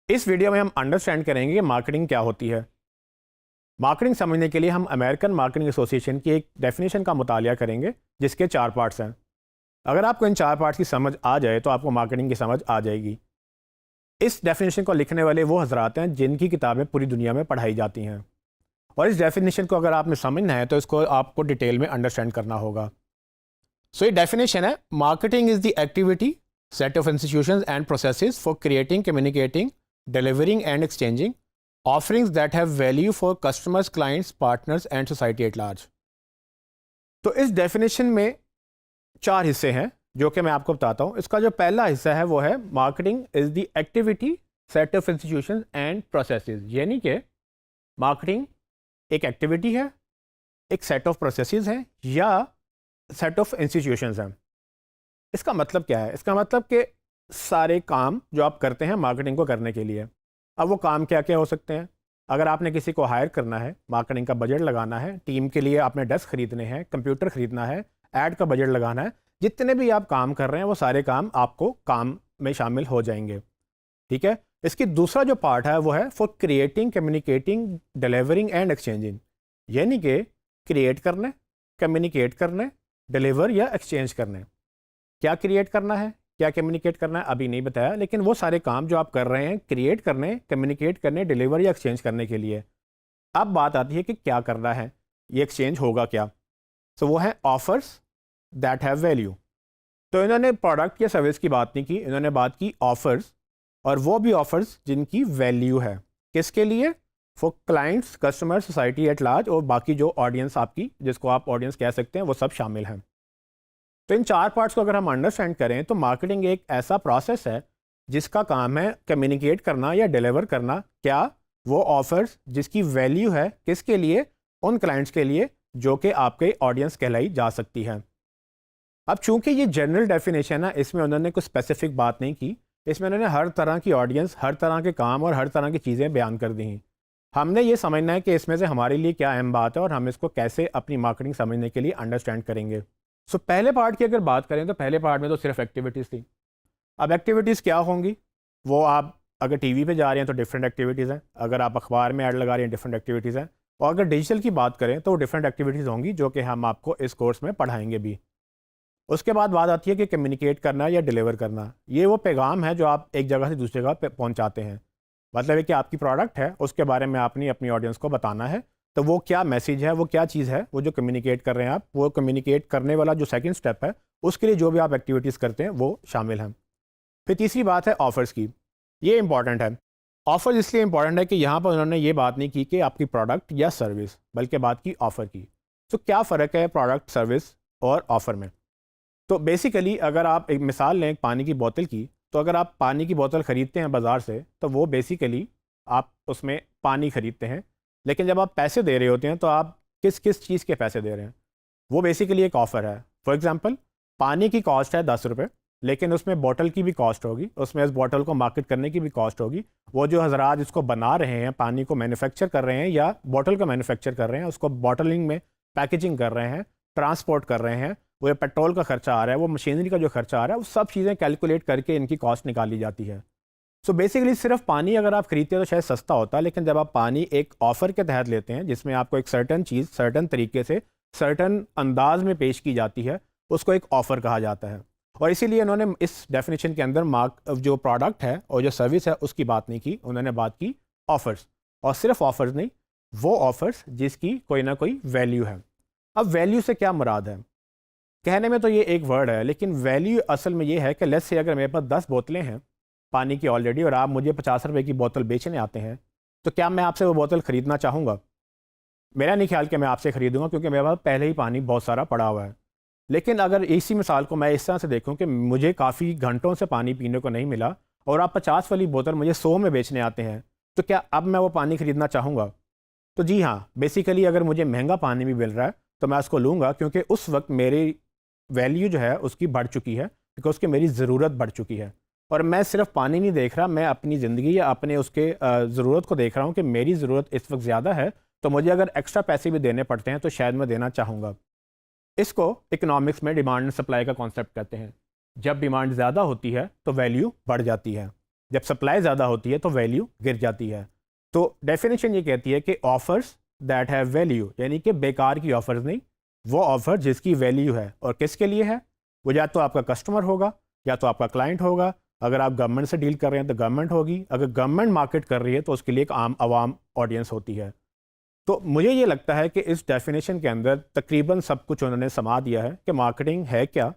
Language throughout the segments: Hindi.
इस वीडियो में हम अंडरस्टैंड करेंगे कि मार्केटिंग क्या होती है। मार्केटिंग समझने के लिए हम अमेरिकन मार्केटिंग एसोसिएशन की एक डेफिनेशन का मुतालिया करेंगे जिसके 4 पार्ट्स हैं। अगर आपको इन 4 पार्ट्स की समझ आ जाए तो आपको मार्केटिंग की समझ आ जाएगी। इस डेफिनेशन को लिखने वाले वो हजरात हैं जिनकी किताबें पूरी दुनिया में पढ़ाई जाती हैं, और इस डेफिनेशन को अगर आपने समझना है तो इसको आपको डिटेल में अंडरस्टैंड करना होगा। सो ये डेफिनेशन है, marketing is the activity set of institutions and processes for creating, communicating, delivering and exchanging offerings that have value for customers, clients, partners and society at large। तो इस डेफिनेशन में 4 हिस्से हैं जो कि मैं आपको बताता हूं। इसका जो पहला हिस्सा है वो है marketing is the activity set of institutions and processes, यानी कि मार्केटिंग एक एक्टिविटी है, एक सेट ऑफ प्रोसेसेस है या सेट ऑफ इंस्टीट्यूशंस हैं। इसका मतलब क्या है? इसका मतलब कि सारे काम जो आप करते हैं मार्केटिंग को करने के लिए। अब वो काम क्या क्या हो सकते हैं? अगर आपने किसी को हायर करना है, मार्केटिंग का बजट लगाना है, टीम के लिए आपने डेस्क खरीदने हैं, कंप्यूटर खरीदना है, ऐड का बजट लगाना है, जितने भी आप काम कर रहे हैं वो सारे काम आपको काम में शामिल हो जाएंगे। ठीक है। इसकी दूसरा जो पार्ट है वो है for creating, communicating, delivering and exchanging, यानी कि क्रिएट करने, कम्युनिकेट करने, डिलीवर या एक्सचेंज करने। क्या क्रिएट करना है, क्या कम्युनिकेट करना है अभी नहीं बताया, लेकिन वो सारे काम जो आप कर रहे हैं क्रिएट करने, कम्युनिकेट करने, डिलीवर या एक्सचेंज करने के लिए। अब बात आती है कि क्या करना है, ये एक्सचेंज होगा क्या। सो वो है ऑफर्स दैट हैव वैल्यू। तो इन्होंने प्रोडक्ट या सर्विस की बात नहीं की, इन्होंने बात की ऑफर्स, और वो भी ऑफर्स जिनकी वैल्यू है। किसके लिए? For clients, customer, society at large, और बाकी जो ऑडियंस आपकी, जिसको आप ऑडियंस कह सकते हैं, वो सब शामिल हैं। तो इन 4 पार्ट्स को अगर हम अंडरस्टैंड करें तो मार्केटिंग एक ऐसा प्रोसेस है जिसका काम है कम्युनिकेट करना या डिलीवर करना। क्या? वो ऑफर्स जिसकी वैल्यू है, किसके लिए? उन क्लाइंट्स के लिए जो कि आपके ऑडियंस कहलाई जा सकती है। अब चूंकि ये जनरल डेफिनेशन है, इसमें उन्होंने कुछ स्पेसिफिक बात नहीं की, इसमें उन्होंने हर तरह की ऑडियंस, हर तरह के काम और हर तरह की चीज़ें बयान कर दी हैं। हमने ये समझना है कि इसमें से हमारे लिए क्या अहम बात है और हम इसको कैसे अपनी मार्केटिंग समझने के लिए अंडरस्टैंड करेंगे। सो पहले पार्ट की अगर बात करें तो पहले पार्ट में तो सिर्फ एक्टिविटीज़ थी। अब एक्टिविटीज़ क्या होंगी? वो आप अगर टीवी पे जा रहे हैं तो डिफरेंट एक्टिविटीज़ हैं, अगर आप अखबार में ऐड लगा रहे हैं डिफरेंट एक्टिविटीज़ हैं, और अगर डिजिटल की बात करें तो डिफरेंट एक्टिविटीज़ होंगी जो कि हम आपको इस कोर्स में पढ़ाएंगे भी। उसके बाद बात आती है कि कम्युनिकेट करना या डिलीवर करना। ये वो पैगाम है जो आप एक जगह से दूसरी जगह पे पहुँचाते हैं। मतलब है कि आपकी प्रोडक्ट है, उसके बारे में आपने अपनी ऑडियंस को बताना है, तो वो क्या मैसेज है, वो क्या चीज़ है, वो जो कम्युनिकेट कर रहे हैं आप, वो कम्युनिकेट करने वाला जो सेकंड स्टेप है उसके लिए जो भी आप एक्टिविटीज़ करते हैं वो शामिल हैं। फिर तीसरी बात है ऑफ़र्स की। ये इंपॉर्टेंट है। ऑफ़र्स इसलिए इंपॉर्टेंट है कि यहाँ पर उन्होंने ये बात नहीं की कि आपकी प्रोडक्ट या सर्विस, बल्कि बात की ऑफ़र की। तो क्या फ़र्क है प्रोडक्ट, सर्विस और ऑफ़र में? तो बेसिकली अगर आप एक मिसाल लें पानी की बोतल की, तो अगर आप पानी की बोतल ख़रीदते हैं बाज़ार से तो वो बेसिकली आप उसमें पानी ख़रीदते हैं, लेकिन जब आप पैसे दे रहे होते हैं तो आप किस किस चीज़ के पैसे दे रहे हैं? वो बेसिकली एक ऑफ़र है। फॉर एग्ज़ाम्पल, पानी की कॉस्ट है 10 रुपये, लेकिन उसमें बॉटल की भी कॉस्ट होगी, उसमें इस बॉटल को मार्केट करने की भी कॉस्ट होगी। वो जो हज़रात इसको बना रहे हैं, पानी को मैन्युफैक्चर कर रहे हैं या बॉटल को मैन्युफैक्चर कर रहे हैं, उसको बॉटलिंग में पैकेजिंग कर रहे हैं, ट्रांसपोर्ट कर रहे हैं, वो पेट्रोल का खर्चा आ रहा है, वो मशीनरी का जो खर्चा आ रहा है, वो सब चीज़ें कैलकुलेट करके इनकी कॉस्ट निकाली जाती है। सो बेसिकली सिर्फ पानी अगर आप खरीदते हैं तो शायद सस्ता होता है, लेकिन जब आप पानी एक ऑफ़र के तहत लेते हैं जिसमें आपको एक सर्टन चीज़ सर्टन तरीके से सर्टन अंदाज में पेश की जाती है, उसको एक ऑफ़र कहा जाता है। और इसीलिए उन्होंने इस डेफिनेशन के अंदर जो प्रोडक्ट है और जो सर्विस है उसकी बात नहीं की, उन्होंने बात की ऑफ़र्स। और सिर्फ ऑफ़र्स नहीं, वो ऑफ़र्स जिसकी कोई ना कोई वैल्यू है। अब वैल्यू से क्या मुराद है? कहने में तो ये एक वर्ड है, लेकिन वैल्यू असल में ये है कि लेट्स से अगर मेरे पास 10 बोतलें हैं पानी की ऑलरेडी और आप मुझे 50 रुपये की बोतल बेचने आते हैं, तो क्या मैं आपसे वो बोतल ख़रीदना चाहूँगा? मेरा नहीं ख्याल कि मैं आपसे ख़रीदूँगा, क्योंकि मेरे पास पहले ही पानी बहुत सारा पड़ा हुआ है। लेकिन अगर इसी मिसाल को मैं इस तरह से देखूँ कि मुझे काफ़ी घंटों से पानी पीने को नहीं मिला और आप 50 वाली बोतल मुझे 100 में बेचने आते हैं, तो क्या अब मैं वो पानी ख़रीदना चाहूँगा? तो जी हाँ, बेसिकली अगर मुझे महंगा पानी भी मिल रहा है तो मैं उसको लूँगा, क्योंकि उस वक्त मेरी वैल्यू जो है उसकी बढ़ चुकी है, बिकॉज कि मेरी ज़रूरत बढ़ चुकी है। और मैं सिर्फ पानी नहीं देख रहा, मैं अपनी ज़िंदगी या अपने उसके ज़रूरत को देख रहा हूँ कि मेरी ज़रूरत इस वक्त ज़्यादा है, तो मुझे अगर एक्स्ट्रा पैसे भी देने पड़ते हैं तो शायद मैं देना चाहूँगा। इसको इकोनॉमिक्स में डिमांड एंड सप्लाई का कॉन्सेप्ट कहते हैं। जब डिमांड ज़्यादा होती है तो वैल्यू बढ़ जाती है। जब सप्लाई ज़्यादा होती है तो वैल्यू गिर जाती है। तो डेफिनेशन ये कहती है कि ऑफर्स दैट हैव वैल्यू, यानी कि बेकार की ऑफर्स नहीं, वो ऑफर जिसकी वैल्यू है। और किसके लिए है? वो या तो आपका कस्टमर होगा या तो आपका क्लाइंट होगा। अगर आप गवर्नमेंट से डील कर रहे हैं तो गवर्नमेंट होगी, अगर गवर्नमेंट मार्केट कर रही है तो उसके लिए एक आम आवाम ऑडियंस होती है। तो मुझे ये लगता है कि इस डेफिनेशन के अंदर तकरीबन सब कुछ उन्होंने समा दिया है कि मार्केटिंग है क्या।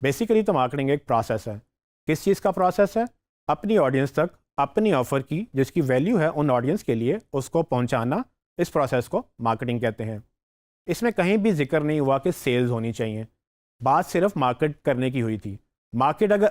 बेसिकली तो मार्केटिंग एक प्रोसेस है। किस चीज़ का प्रोसेस है? अपनी ऑडियंस तक अपनी ऑफ़र की जिसकी वैल्यू है उन ऑडियंस के लिए उसको पहुंचाना, इस प्रोसेस को मार्केटिंग कहते हैं। इसमें कहीं भी जिक्र नहीं हुआ कि सेल्स होनी चाहिए, बात सिर्फ मार्केट करने की हुई थी। मार्केट अगर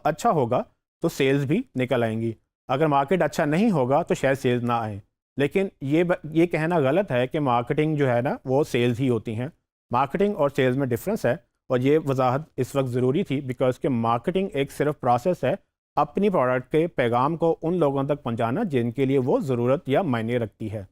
अच्छा होगा तो सेल्स भी निकल आएंगी, अगर मार्केट अच्छा नहीं होगा तो शायद सेल्स ना आए। लेकिन ये कहना गलत है कि मार्केटिंग जो है ना वो सेल्स ही होती हैं। मार्केटिंग और सेल्स में डिफरेंस है, और ये वजाहत इस वक्त ज़रूरी थी बिकॉज कि मार्केटिंग एक सिर्फ प्रोसेस है अपनी प्रोडक्ट के पैगाम को उन लोगों तक पहुंचाना जिनके लिए वो ज़रूरत या मायने रखती है।